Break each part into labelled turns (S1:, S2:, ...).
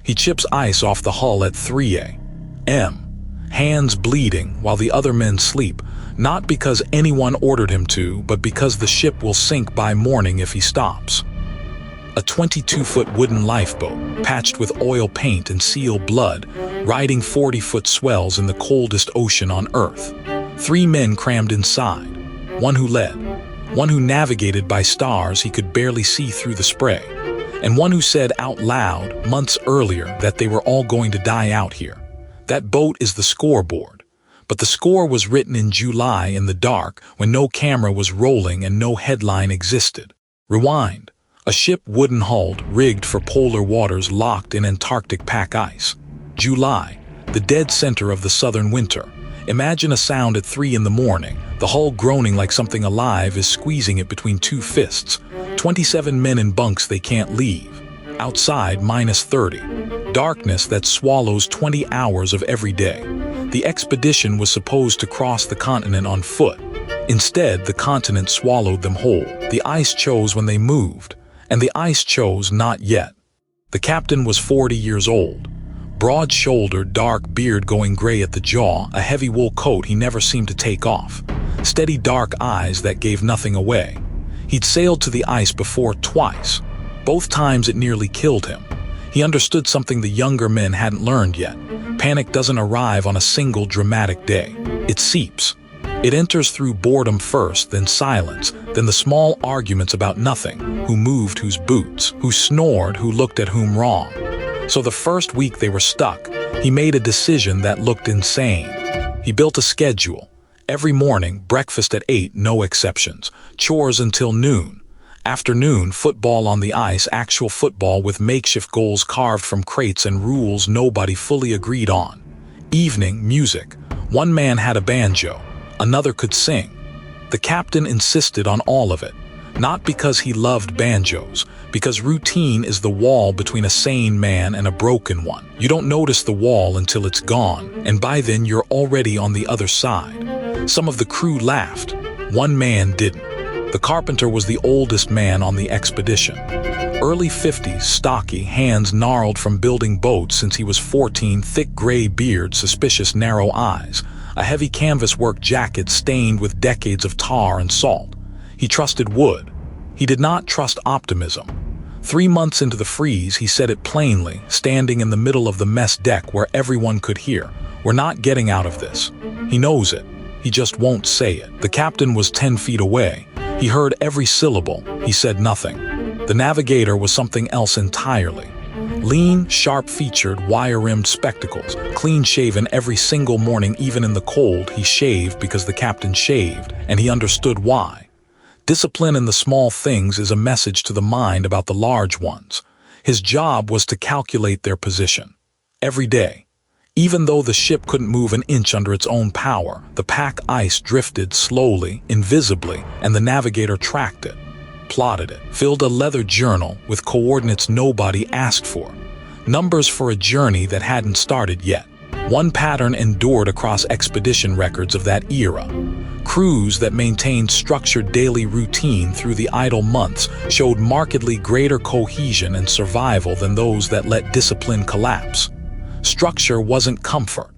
S1: He chips ice off the hull at 3 a.m., hands bleeding while the other men sleep, not because anyone ordered him to, but because the ship will sink by morning if he stops. A 22-foot wooden lifeboat, patched with oil paint and seal blood, riding 40-foot swells in the coldest ocean on Earth. 3 men crammed inside, one who led, one who navigated by stars he could barely see through the spray, and one who said out loud months earlier that they were all going to die out here. That boat is the scoreboard, but the score was written in July in the dark when no camera was rolling and no headline existed. Rewind. A ship wooden-hulled, rigged for polar waters locked in Antarctic pack ice. July, the dead center of the southern winter. Imagine a sound at 3 in the morning, the hull groaning like something alive is squeezing it between 2 fists. 27 men in bunks they can't leave. Outside, -30. Darkness that swallows 20 hours of every day. The expedition was supposed to cross the continent on foot. Instead, the continent swallowed them whole. The ice chose when they moved, and the ice chose not yet. The captain was 40 years old. Broad-shouldered, dark beard going gray at the jaw, a heavy wool coat he never seemed to take off. Steady dark eyes that gave nothing away. He'd sailed to the ice before twice. Both times it nearly killed him. He understood something the younger men hadn't learned yet. Panic doesn't arrive on a single dramatic day. It seeps. It enters through boredom first, then silence, then the small arguments about nothing, who moved whose boots, who snored, who looked at whom wrong. So the first week they were stuck, he made a decision that looked insane. He built a schedule. Every morning, breakfast at 8, no exceptions. Chores until noon. Afternoon, football on the ice, actual football with makeshift goals carved from crates and rules nobody fully agreed on. Evening, music. One man had a banjo. Another could sing. The captain insisted on all of it, not because he loved banjos, because routine is the wall between a sane man and a broken one. You don't notice the wall until it's gone, and by then you're already on the other side. Some of the crew laughed. One man didn't. The carpenter was the oldest man on the expedition. Early 50s, stocky, hands gnarled from building boats since he was 14, thick gray beard, suspicious narrow eyes. A heavy canvas work jacket stained with decades of tar and salt. He trusted wood. He did not trust optimism. 3 months into the freeze, he said it plainly, standing in the middle of the mess deck where everyone could hear. We're not getting out of this. He knows it. He just won't say it. The captain was 10 feet away. He heard every syllable. He said nothing. The navigator was something else entirely. Lean, sharp-featured, wire-rimmed spectacles, clean-shaven every single morning even in the cold. He shaved because the captain shaved, and he understood why. Discipline in the small things is a message to the mind about the large ones. His job was to calculate their position. Every day. Even though the ship couldn't move an inch under its own power, the pack ice drifted slowly, invisibly, and the navigator tracked it, plotted it, filled a leather journal with coordinates nobody asked for, numbers for a journey that hadn't started yet. One pattern endured across expedition records of that era. Crews that maintained structured daily routine through the idle months showed markedly greater cohesion and survival than those that let discipline collapse. Structure wasn't comfort.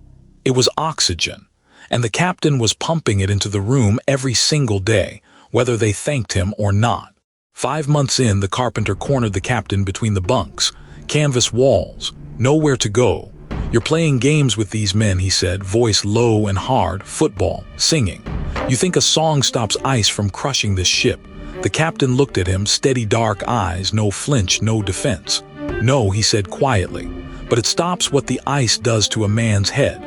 S1: It was oxygen, and the captain was pumping it into the room every single day, whether they thanked him or not. 5 months in, the carpenter cornered the captain between the bunks. Canvas walls, nowhere to go. You're playing games with these men, he said, voice low and hard, football, singing. You think a song stops ice from crushing this ship? The captain looked at him, steady dark eyes, no flinch, no defense. No, he said quietly, but it stops what the ice does to a man's head.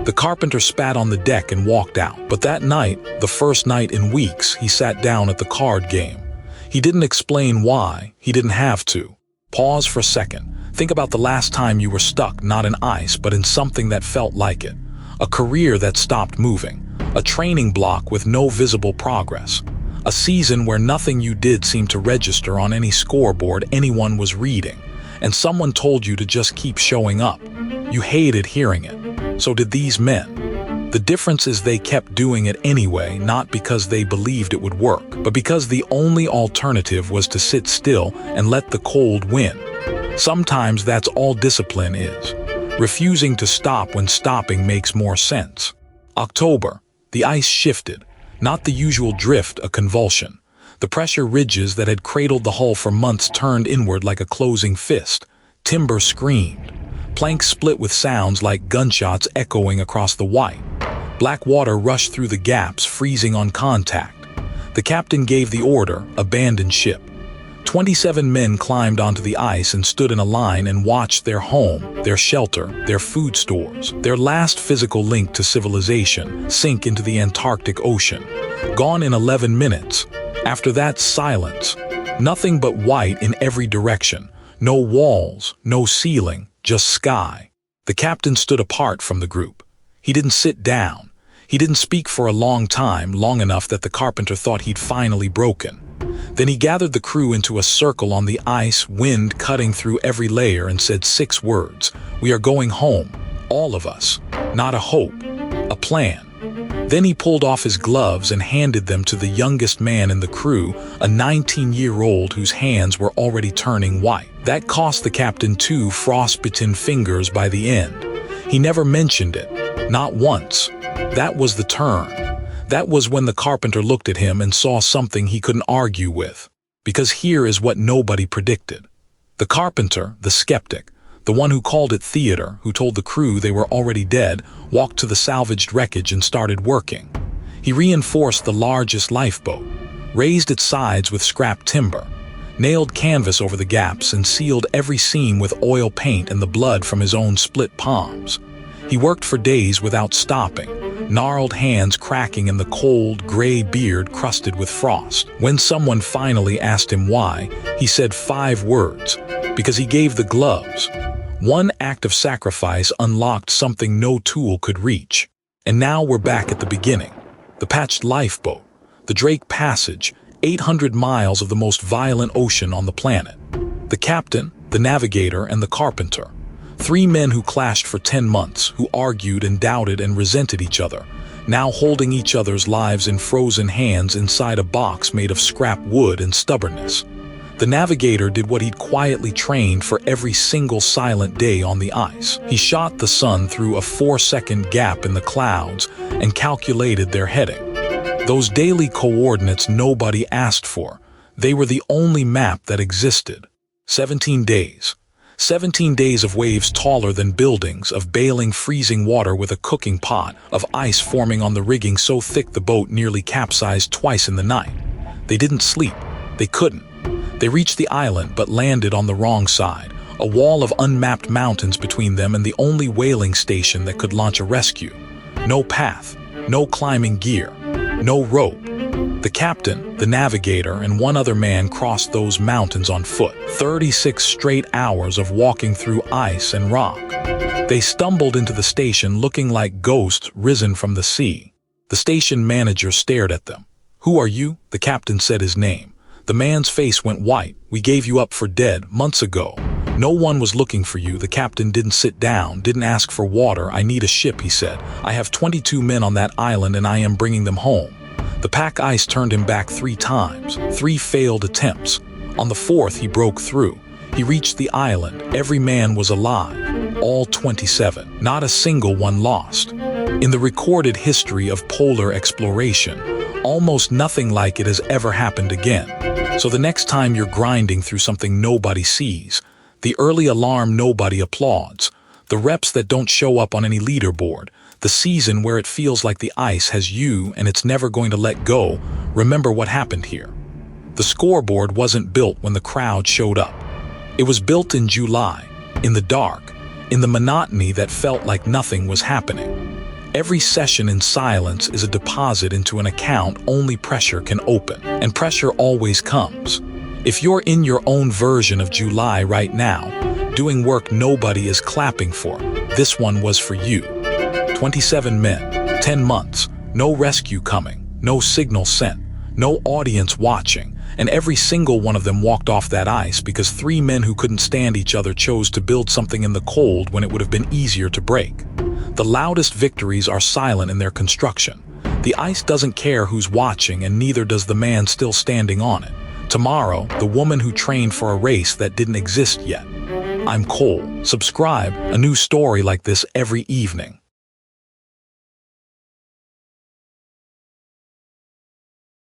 S1: The carpenter spat on the deck and walked out. But that night, the first night in weeks, he sat down at the card game. He didn't explain why. He didn't have to. Pause for a second. Think about the last time you were stuck, not in ice, but in something that felt like it. A career that stopped moving. A training block with no visible progress. A season where nothing you did seemed to register on any scoreboard anyone was reading. And someone told you to just keep showing up. You hated hearing it. So did these men. The difference is they kept doing it anyway, not because they believed it would work, but because the only alternative was to sit still and let the cold win. Sometimes that's all discipline is. Refusing to stop when stopping makes more sense. October. The ice shifted. Not the usual drift, a convulsion. The pressure ridges that had cradled the hull for months turned inward like a closing fist. Timber screamed. Planks split with sounds like gunshots echoing across the white. Black water rushed through the gaps, freezing on contact. The captain gave the order, abandon ship. 27 men climbed onto the ice and stood in a line and watched their home, their shelter, their food stores, their last physical link to civilization, sink into the Antarctic Ocean. Gone in 11 minutes. After that, silence. Nothing but white in every direction. No walls, no ceiling, just sky. The captain stood apart from the group. He didn't sit down. He didn't speak for a long time, long enough that the carpenter thought he'd finally broken. Then he gathered the crew into a circle on the ice, wind cutting through every layer, and said 6 words. We are going home, all of us. Not a hope, a plan. Then he pulled off his gloves and handed them to the youngest man in the crew, a 19-year-old whose hands were already turning white. That cost the captain 2 frostbitten fingers by the end. He never mentioned it, not once. That was the turn. That was when the carpenter looked at him and saw something he couldn't argue with. Because here is what nobody predicted. The carpenter, the skeptic, the one who called it theater, who told the crew they were already dead, walked to the salvaged wreckage and started working. He reinforced the largest lifeboat, raised its sides with scrap timber, nailed canvas over the gaps, and sealed every seam with oil paint and the blood from his own split palms. He worked for days without stopping, gnarled hands cracking in the cold, gray beard crusted with frost. When someone finally asked him why, he said 5 words: because he gave the gloves. One act of sacrifice unlocked something no tool could reach. And now we're back at the beginning. The patched lifeboat, the Drake Passage, 800 miles of the most violent ocean on the planet. The captain, the navigator, and the carpenter. 3 men who clashed for 10 months, who argued and doubted and resented each other, now holding each other's lives in frozen hands inside a box made of scrap wood and stubbornness. The navigator did what he'd quietly trained for every single silent day on the ice. He shot the sun through a 4-second gap in the clouds and calculated their heading. Those daily coordinates nobody asked for. They were the only map that existed. 17 days. 17 days of waves taller than buildings, of bailing freezing water with a cooking pot, of ice forming on the rigging so thick the boat nearly capsized twice in the night. They didn't sleep. They couldn't. They reached the island but landed on the wrong side, a wall of unmapped mountains between them and the only whaling station that could launch a rescue. No path, no climbing gear, no rope. The captain, the navigator, and one other man crossed those mountains on foot. 36 straight hours of walking through ice and rock. They stumbled into the station looking like ghosts risen from the sea. The station manager stared at them. "Who are you?" The captain said his name. The man's face went white. "We gave you up for dead months ago. No one was looking for you." The captain didn't sit down, didn't ask for water. "I need a ship," he said. "I have 22 men on that island and I am bringing them home." The pack ice turned him back 3 times, 3 failed attempts. On the 4th, he broke through. He reached the island. Every man was alive. All 27. Not a single one lost. In the recorded history of polar exploration, almost nothing like it has ever happened again. So the next time you're grinding through something nobody sees, the early alarm nobody applauds, the reps that don't show up on any leaderboard, the season where it feels like the ice has you and it's never going to let go, remember what happened here. The scoreboard wasn't built when the crowd showed up. It was built in July, in the dark, in the monotony that felt like nothing was happening. Every session in silence is a deposit into an account only pressure can open, and pressure always comes. If you're in your own version of July right now, doing work nobody is clapping for, this one was for you. 27 men, 10 months, no rescue coming, no signal sent, no audience watching, and every single one of them walked off that ice because 3 men who couldn't stand each other chose to build something in the cold when it would have been easier to break. The loudest victories are silent in their construction. The ice doesn't care who's watching, and neither does the man still standing on it. Tomorrow, the woman who trained for a race that didn't exist yet. I'm Cole. Subscribe, a new story like this every evening.